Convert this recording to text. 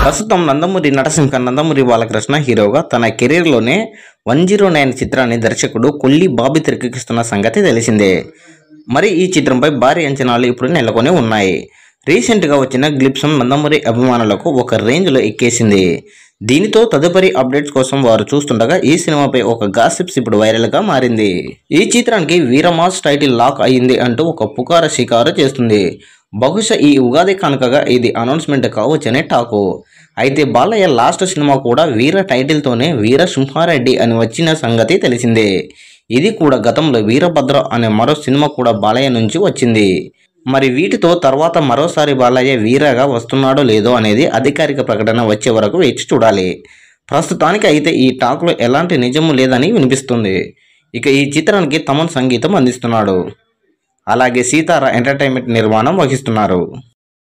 ప్రస్తుతం నందమూరి నటసింహ నందమూరి బాలకృష్ణ హీరోగా తన కెరీర్లోనే 109 చిత్రాన్ని దర్శకుడు కొల్లి బాబీ తెరకెక్కిస్తున్న సంగతి తెలిసిందే. మరి ఈ చిత్రంపై భారీ అంచనాలు ఇప్పుడు నెలకొని ఉన్నాయి. రీసెంట్గా వచ్చిన గ్లిప్సం నందమూరి అభిమానులకు ఒక రేంజ్లో ఎక్కేసింది. దీనితో తదుపరి అప్డేట్స్ కోసం వారు చూస్తుండగా ఈ సినిమాపై ఒక గాసిప్స్ ఇప్పుడు వైరల్గా మారింది. ఈ చిత్రానికి వీరమాస్ టైటిల్ లాక్ అయ్యింది అంటూ ఒక పుకారు షికారు చేస్తుంది. బహుశా ఈ ఉగాది కానుకగా ఇది అనౌన్స్మెంట్ కావచ్చనే టాకు. అయితే బాలయ్య లాస్ట్ సినిమా కూడా వీర టైటిల్తోనే వీర సింహారెడ్డి అని వచ్చిన సంగతి తెలిసిందే. ఇది కూడా గతంలో వీరభద్ర అనే మరో సినిమా కూడా బాలయ్య నుంచి వచ్చింది. మరి వీటితో తర్వాత మరోసారి బాలయ్య వీరగా వస్తున్నాడో లేదో అనేది అధికారిక ప్రకటన వచ్చే వరకు వేచి చూడాలి. ప్రస్తుతానికి అయితే ఈ టాక్లో ఎలాంటి నిజము లేదని వినిపిస్తుంది. ఇక ఈ చిత్రానికి తమన్ సంగీతం అందిస్తున్నాడు. అలాగే సీతారా ఎంటర్టైన్మెంట్ నిర్మాణం వహిస్తున్నారు.